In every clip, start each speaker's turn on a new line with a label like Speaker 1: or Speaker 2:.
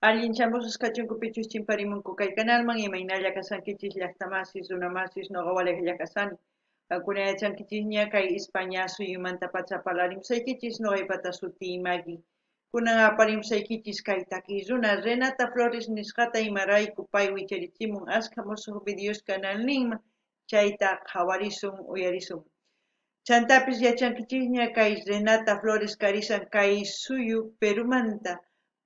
Speaker 1: Allinchamos kachunkupichus chimparimunku kay canalman imaynalla kasankichis llaqtamasis runamasis noqawalej llaqasani. Kunayachankichis ña kay España suyumanta pacha parlarimsaykichis noqaypata sutimagi. Kunan aparimsaykichis kay takiy runa Renata Flores nisqata imarayku pay wicharichimun ashka musuq videos canal ninman chayta qhawarisun uyarisun. Chantapis yachankichis ña kay Renata Flores karisan kay suyu Perumanta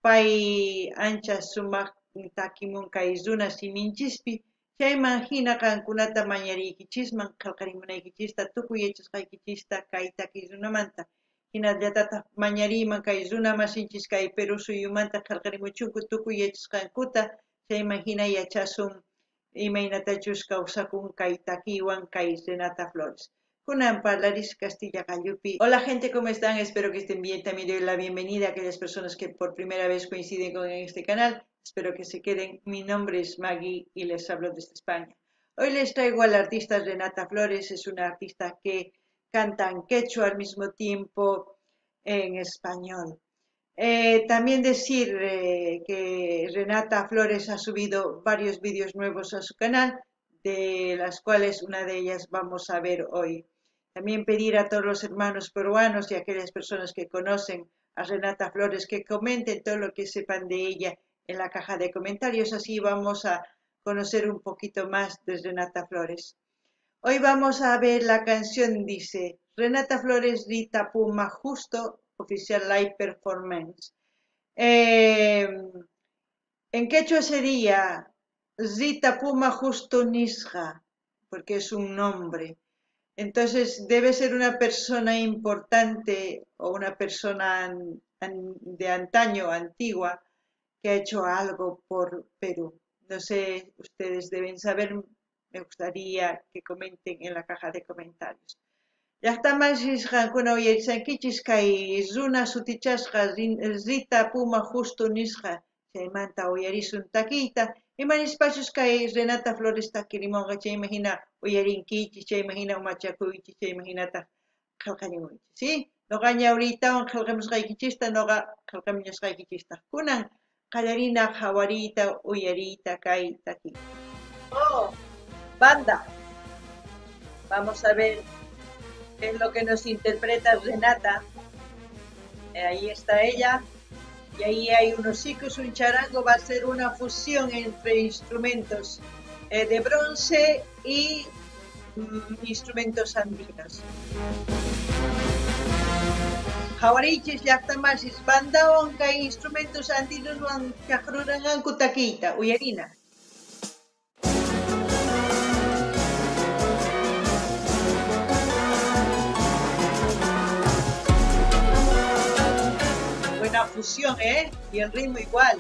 Speaker 1: pay ancha sumaq takimun kay runa siminchispi chayman hina qankunata mañariykichisman qillqarimunaykichista tukuy yachasqaykichista kay takiy runamanta hinallatataq mañariyman kay runa masinchis kay Perú suyumanta qillqarimuchunku tukuy yachasqankuta chayman hina yachasun imaynatachus kawsakun kay takiywan kay Renata Flores. Kunan parlaris Castilla Gallupi. Hola gente, ¿cómo están? Espero que estén bien. También doy la bienvenida a aquellas personas que por primera vez coinciden con este canal. Espero que se queden. Mi nombre es Maggie y les hablo desde España. Hoy les traigo a la artista Renata Flores. Es una artista que canta en quechua al mismo tiempo en español. También decir que Renata Flores ha subido varios vídeos nuevos a su canal, de las cuales una de ellas vamos a ver hoy. También pedir a todos los hermanos peruanos y a aquellas personas que conocen a Renata Flores que comenten todo lo que sepan de ella en la caja de comentarios, así vamos a conocer un poquito más de Renata Flores. Hoy vamos a ver la canción, dice Renata Flores Rita Puma Justo Oficial Live Performance. En quechua sería Rita Puma Justo Nisja, porque es un nombre. Entonces debe ser una persona importante o una persona de antaño, antigua, que ha hecho algo por Perú. No sé, ustedes deben saber, me gustaría que comenten en la caja de comentarios. Llaqtamansis qankuna uyarisankichis kay runa sutichasqa Rita Puma Justo nisqa chaymanta uyarisun takiyta imanispachus kay Renata Flores takirimunqa chayman hina uyarinkichis chayman hina umachakuychis chayman hinata qillqarimunchis, ¿sí? Noqa ñawriytawan qillqamusqaykichista noqa qillqamiñasqaykichista kunan qallarina hawariyta uyariyta kay takiyta. Oh, banda. Vamos a ver es lo que nos interpreta Renata. Ahí está ella. Y ahí hay unos sicos, un charango, va a ser una fusión entre instrumentos de bronce y instrumentos andinos. Hawarichis llaqtamasis bandawan kay instrumentos andinos wan chaqrurananku takiyta, uyarina. Buena fusión, y el ritmo igual.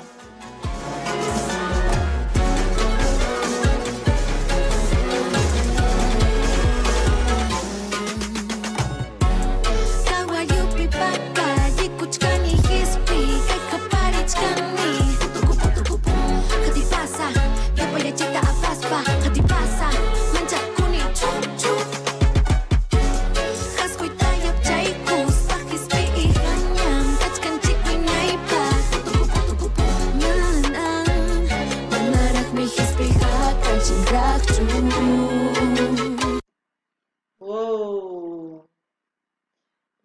Speaker 1: Wow,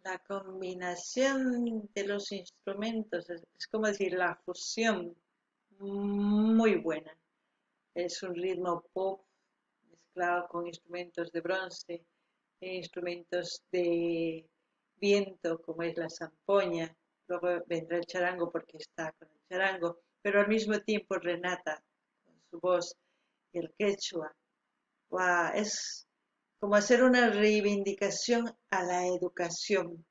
Speaker 1: la combinación de los instrumentos, es como decir, la fusión, muy buena. Es un ritmo pop mezclado con instrumentos de bronce, e instrumentos de viento, como es la zampoña. Luego vendrá el charango porque está con el charango, pero al mismo tiempo Renata, con su voz, el quechua. Wow, es como hacer una reivindicación a la educación.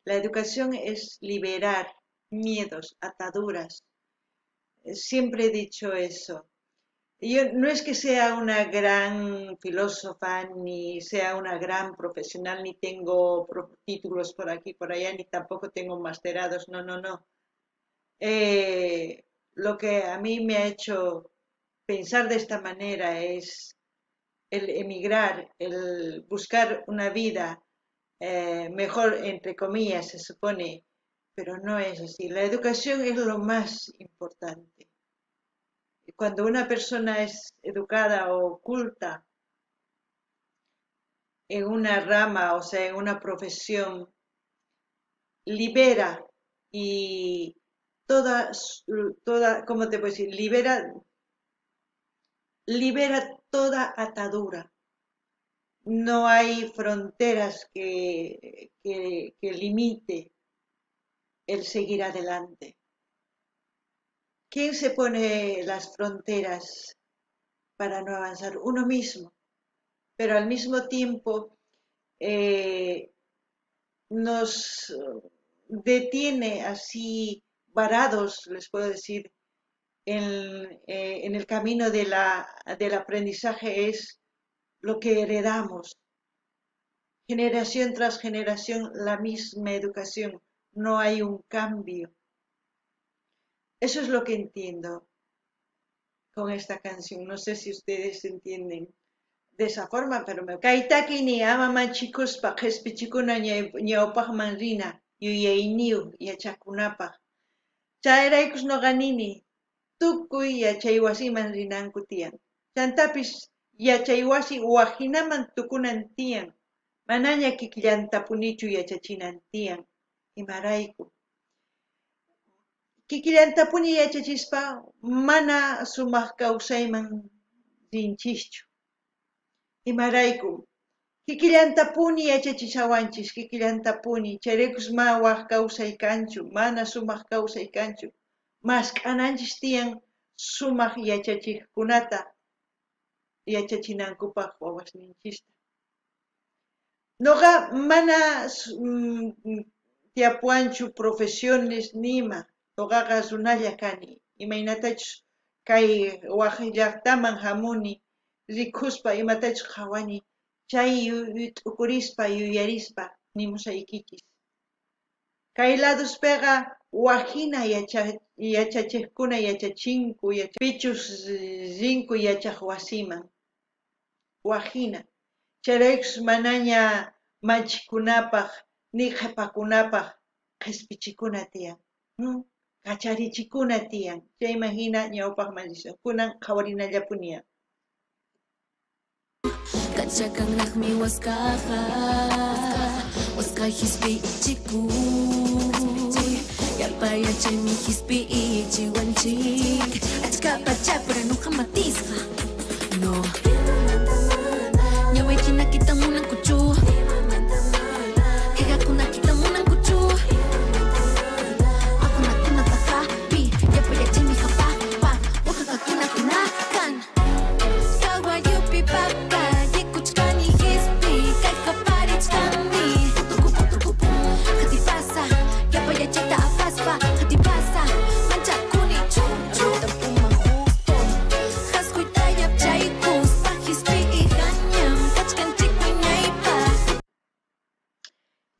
Speaker 1: La educación es liberar miedos, ataduras. Siempre he dicho eso. Yo no es que sea una gran filósofa, ni sea una gran profesional, ni tengo títulos por aquí, por allá, ni tampoco tengo masterados, no. Lo que a mí me ha hecho pensar de esta manera es el emigrar, el buscar una vida mejor, entre comillas, se supone, pero no es así. La educación es lo más importante. cuando una persona es educada o culta en una rama, o sea, en una profesión, libera y ¿cómo te puedo decir? Libera toda atadura. No hay fronteras que limite el seguir adelante. ¿Quién se pone las fronteras para no avanzar? Uno mismo, pero al mismo tiempo eh, nos detiene así varados, les puedo decir, en el camino del aprendizaje es lo que heredamos, generación tras generación, la misma educación, no hay un cambio. Eso es lo que entiendo con esta canción. No sé si ustedes entienden de esa forma, pero me kaitaki ni ama chicos pa jespichikuna ñawpaq manrina yuyayniw yachakunapaq. Chayraykus noqanini tukuy yachaywasiman rinanku tiyan. Chantapis yachaywasi wahinaman tukunan tiyan. Manaña kikllantapunichu yachachinan tiyan. Imarayku. Kikillantapuni yachachispa mana sumaq kawsayman rinchischu. Imarayku. Kikillantapuni yachachishawanchis, kikillantapuni. Chayraykus ma waq kawsay kanchu, mana sumaq kawsay kanchu. Mas k'ananchis tiyan sumaq yachachiqkunata yachachinankupaq wawasninchista. Noqa mana tiapuanchu profesiones nima. Noqaqa runalla kani. Imaynatachus kay waq llaqtaman hamuni rikuspa imatachus qhawani. Chay t'ukurispa yuyarispa nimusaykichis. Kay laduspiqa wahina yachachiqkuna yachachinku, pichus rinku yachaq wasiman. Wahina. Chayraykus manaña manchikunapaq ni qhipakunapaq qhispichikuna tiyan. Kacharichikuna tiyan. Chayman hina ñawpaq mallisokunan qhawarinallapuniya.
Speaker 2: Kachakanraqmi waskaqa waska hisp'ichikuy yapayachaymi hisp'ichiwanchik achka pachapura nuqa matisqa no ñawaychina kitamunankuchu qhiqakuna kitamunankuchu aqunakunataqa yapayachaymi hapaqpa waqhakakunakunakan kawayupi papa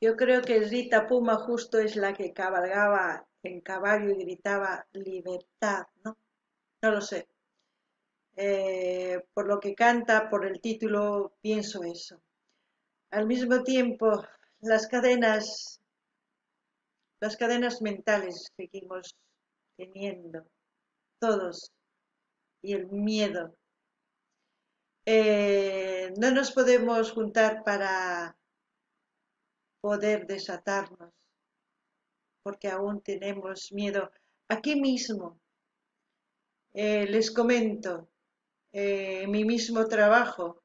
Speaker 1: Yo creo que Rita Puma justo es la que cabalgaba en caballo y gritaba libertad, ¿no? No lo sé. Por lo que canta, por el título, pienso eso. Al mismo tiempo, las cadenas mentales seguimos teniendo, todos, y el miedo. No nos podemos juntar para poder desatarnos, porque aún tenemos miedo. Aquí mismo, les comento, en mi mismo trabajo,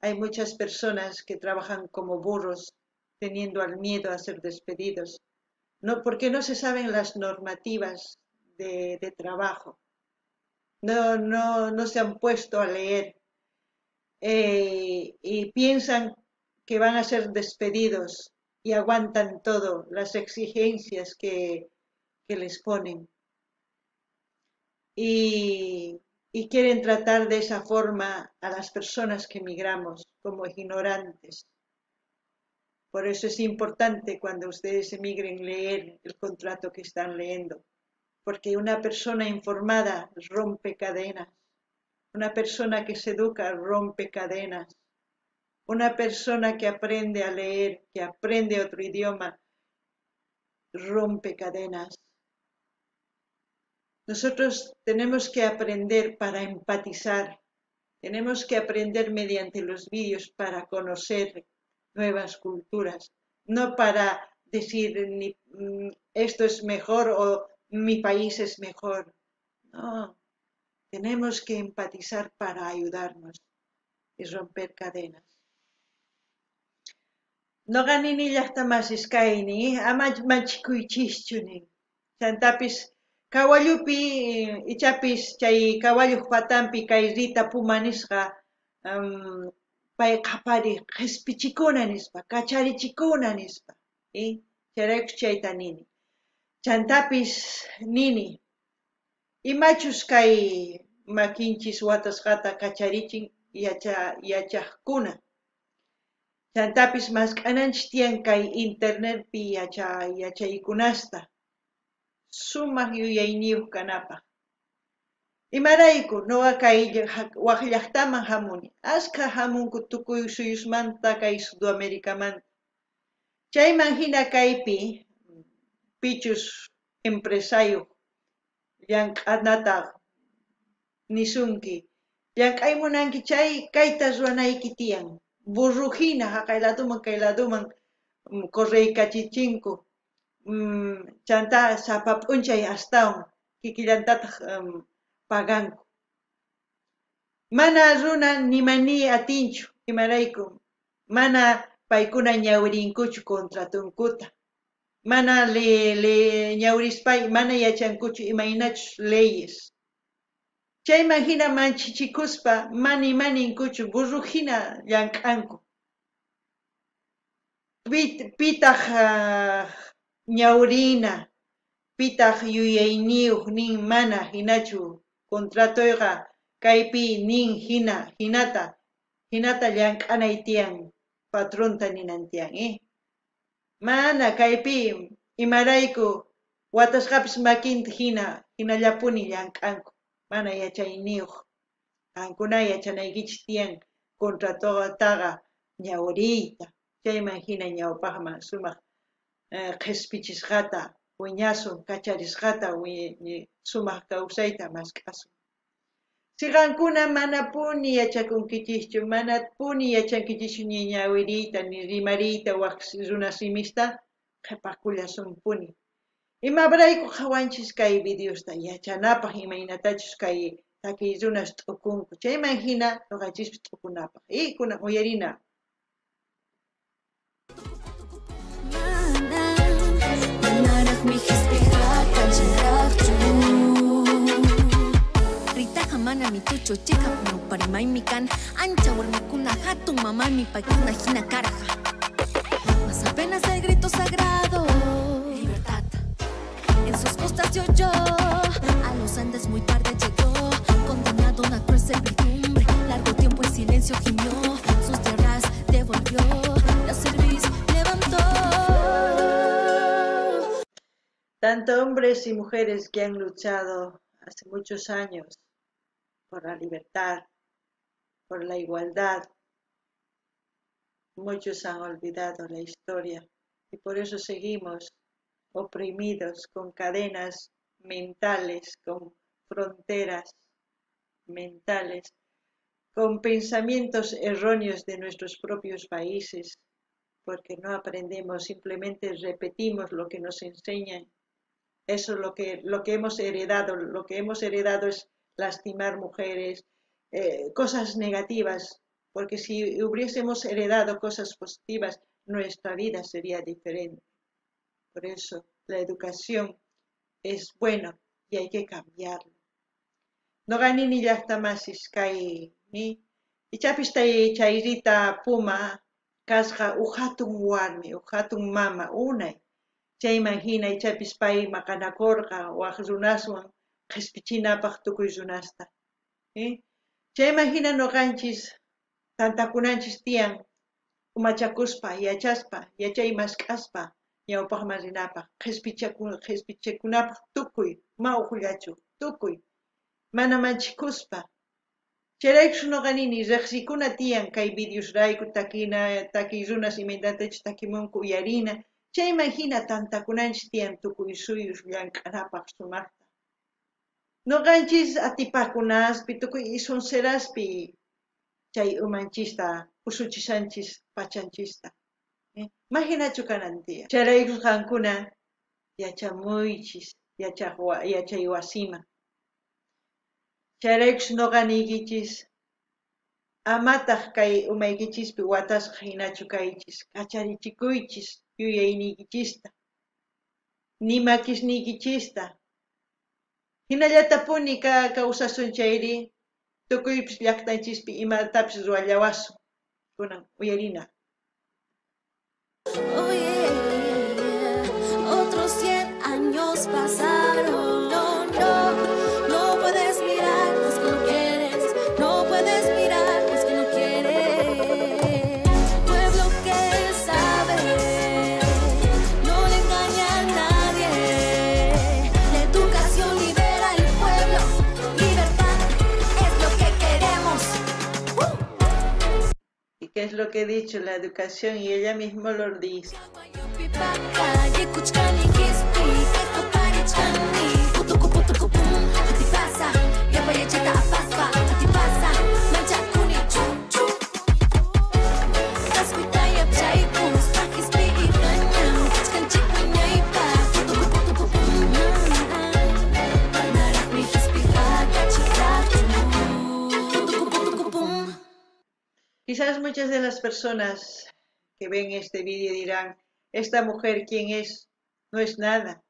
Speaker 1: hay muchas personas que trabajan como burros, teniendo al miedo a ser despedidos, no, porque no se saben las normativas de trabajo, no se han puesto a leer y piensan que van a ser despedidos y aguantan todo, las exigencias que les ponen. Y quieren tratar de esa forma a las personas que emigramos como ignorantes. Por eso es importante cuando ustedes emigren leer el contrato que están leyendo, porque una persona informada rompe cadenas, una persona que se educa rompe cadenas, una persona que aprende a leer, que aprende otro idioma, rompe cadenas. Nosotros tenemos que aprender para empatizar, tenemos que aprender mediante los vídeos para conocer nuevas culturas, no para decir esto es mejor o mi país es mejor. No, tenemos que empatizar para ayudarnos y romper cadenas. No ganini llaqtamas kayni, ama machikuychischunin. Chantapis kawallupi ichapis chay kawalluq patanpi kay rita puma nisqa pay qhapari qhispichikuna nispa, kacharichikuna nispa. Chayraykush chayta nini. Chantapis nini, imachus kay makinchis watasqata kacharichin yachaqkuna. Chantapis mask'ananchis tiyan kay internetpi yachaykunasta. Sumaq yuyayniyuq kanapaq. Imarayku nuqa kay waq llaqtaman hamuni. Askha hamunku tukuy suyusmanta kay Sudamerikamanta. Chayman hina kaypi pichus empresario llank'anata nisunki. Llank'aymunanki chay kayta ruwanayki tiyan. Burruhina haqay laduman correykachichinku. Chanta sapa p'unchay astawan kikillantataq paganku. Mana runa nimani atinchu imarayku. Mana paykuna ñawirinkuchu contratunkuta. Mana le ñawrispay mana yachankuchu imaynachus leyes. Chayman hina manchichikuspa maninkuchu burruhina llank'anku. Pitaq ñawrina, pitaq yuyayniyuq nin mana hinachu contratoyqa kaypi nin hinata llank'anay tiyan patronta ninan tiyan. Mana kaypi imarayku watasqapis makinta hinallapuni llank'anku. Mana yachayniyuq qankuna yachanaykichis tiyan contratotaqa ñawriyta. Chayman hina ñawpaqman sumaq qhispichisqata wiñasun, kacharisqata sumaq kawsayta mask'asun. Siqankuna mana puni yachakunkichischu, mana puni yachankichischu ni ñawiriyta, ni rimariyta waq runa simista, qhipakullasun puni. Imabrayku qawanchis kay videosta yachanapaq imaynatachus kay takiy runas t'ukunku. Chayman hina nuqanchis t'ukunapaq. Kunan uyarina.
Speaker 2: Mana mi tucho chica no parimay mi can ancha warmikuna hatun mamani paikuna hina caraja. Mas apenas el grito sagrado libertad en sus costas se oyó. A los Andes muy tarde llegó, condenado a una cruel servidumbre. Largo tiempo en silencio gimió, sus tierras devolvió, la cerviz levantó.
Speaker 1: Tanto hombres y mujeres que han luchado hace muchos años por la libertad, por la igualdad. Muchos han olvidado la historia y por eso seguimos oprimidos con cadenas mentales, con fronteras mentales, con pensamientos erróneos de nuestros propios países, porque no aprendemos, simplemente repetimos lo que nos enseñan. Eso es lo que hemos heredado. Lo que hemos heredado es lastimar mujeres, cosas negativas, porque si hubiésemos heredado cosas positivas, nuestra vida sería diferente. Por eso la educación es buena y hay que cambiarlo. No gani ni llaqtamasis kay ni ichapis chayrita puma kasqa uhatun warmi, uhatun mama unay. Chayman hina ichapis pay maqanakurqa waq runaswan qhispichinapaq tukuy runasta. Chayman hina nuqanchis tantakunanchis tiyan umachakuspa, yachaspa, yachay mask'aspa ñawpaqman rinapaq qhispichakunapaq tukuy mawqullachu tukuy mana manchikuspa. Chayraykush nuqa nini riqsikuna tiyan kay videosrayku takiy runas imaynatachus takimunku uyarina. Chayman hina tantakunanchis tiyan tukuy suyus llank'anapaq sumaqta. Noqanchis atipakunaspi tukuy isunseraspi chay umanchista usuchishanchis pachanchista. Imaginachu kanantiya. Chayrayku qankuna yachamuychis yachay wasima. Chayraykus noqa niykichis amataq kay umaykichispi watasqa hinachu kaychis kacharichikuychis yuyayniykichista nimakisniykichista hinallatapuni kawsasun chayri tukuypis llaqtanchispi imatapis ruwallawasun kunan uyarina.
Speaker 2: Oh yeah, yeah, yeah. Otros 100 años pasaron. No, no, no puedes mirar, pues que no quieres. No puedes mirar, pues que no quieres. Pueblo que sabe, no le engaña a nadie. La educación libera al pueblo. Libertad es lo que queremos.
Speaker 1: ¿Y qué es lo que he dicho? La educación, y ella misma lo dice. Quizás muchas de las personas que ven este vídeo dirán, esta mujer, ¿quién es? No es nada.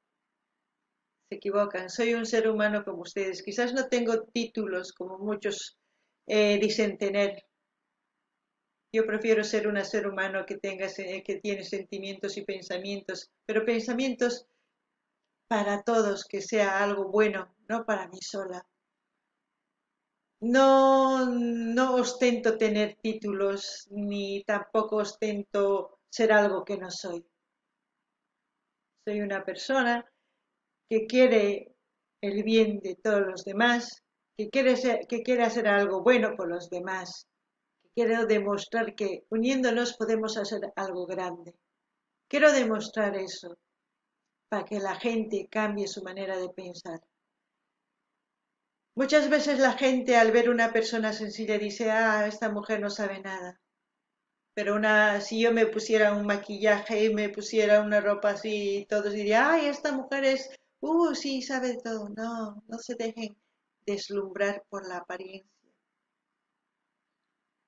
Speaker 1: Se equivocan, soy un ser humano como ustedes. Quizás no tengo títulos como muchos dicen tener. Yo prefiero ser un ser humano que tiene sentimientos y pensamientos, pero pensamientos para todos, que sea algo bueno, no para mí sola. No ostento tener títulos, ni tampoco ostento ser algo que no soy. Soy una persona que quiere el bien de todos los demás, que quiere hacer algo bueno por los demás, que quiero demostrar que uniéndonos podemos hacer algo grande. Quiero demostrar eso para que la gente cambie su manera de pensar. Muchas veces la gente al ver una persona sencilla dice, esta mujer no sabe nada. Pero si yo me pusiera un maquillaje y me pusiera una ropa así, todos dirían, esta mujer sí, sabe todo. No se dejen deslumbrar por la apariencia.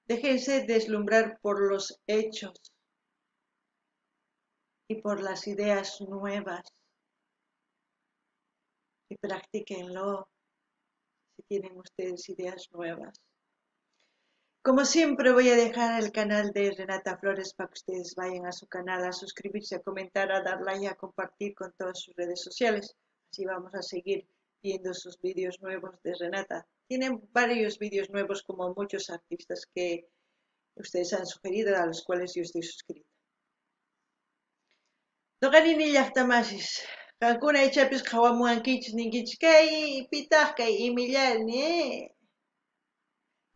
Speaker 1: Déjense deslumbrar por los hechos y por las ideas nuevas. Y practíquenlo si tienen ustedes ideas nuevas. Como siempre voy a dejar el canal de Renata Flores para que ustedes vayan a su canal a suscribirse, a comentar, a dar like, a compartir con todas sus redes sociales. Así vamos a seguir viendo sus vídeos nuevos de Renata. Tienen varios vídeos nuevos como muchos artistas que ustedes han sugerido, a los cuales yo estoy suscrita. Noqanini llaqtamasis, qankuna ichapis qawamuankichis ninkichis kay pitaq kay imillarni,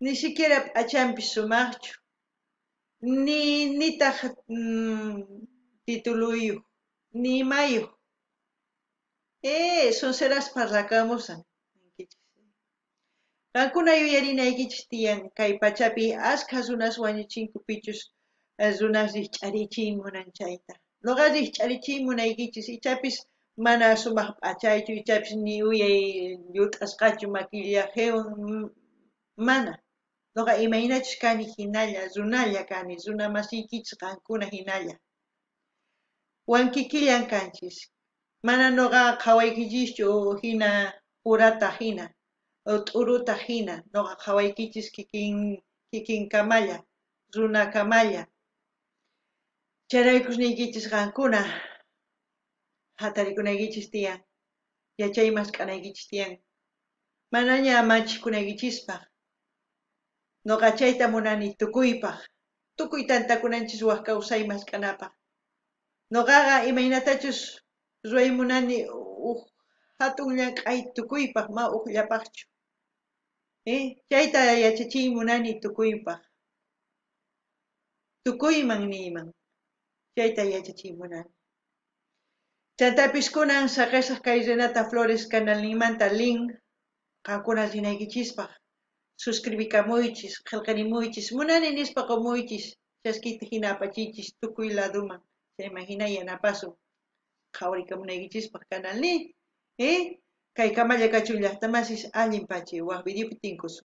Speaker 1: ni siquiera achanpis sumaqchu, nitaq tituluyuq, ni imayuq. Sonseras parlakamusan. Qankuna yuyarinaykichis tiyan kay pachapi ashka runas wañuchinkupichus runas riqch'arichin munan chayta. Nuqa riqch'arichin munaykichis ichapis mana sumaq p'achaychu, ichapis ni uyay llut'asqachu maquillajewan mana. Nuqa imaynachus kani hinalla, runalla kani, runa masiykichis qankuna hinalla. Wankikillan kanchis. Mana nuqa qhawaykichischu hina urata hina, t'uruta hina, nuqa qhawaykichis kikin kamalla, runa kamalla. Chayraykus niykichis qankuna, hatarikunaykichis tiyan, yachaymas k'anaykichis tiyan. Manaña manchikunaykichispa. Nuqa chayta munani tukuypaq. Tukuy tantakunanchis waq kawsaymas k'anapaq. Nuqaqa imaynatachus ruwaymunani hatun llank'ay tukuypaq ma llapaqchu. Chayta yachachiymunani tukuypaq. Tukuyman niyman. Chayta yachachiymunani. Chantapis kunan saqisaq kay Renata Flores canalninmanta link qamkuna rinaykichispaq suscribicamuychis qillqanimuychis munani nispa qumuychis chaskita hina apachiychis tukuy laduman chayman hina yanapasun qhawarikamunaykichispaq kanalni kay Kamalla Kachun llaqtamasis allin pachi waq videopi tinkusun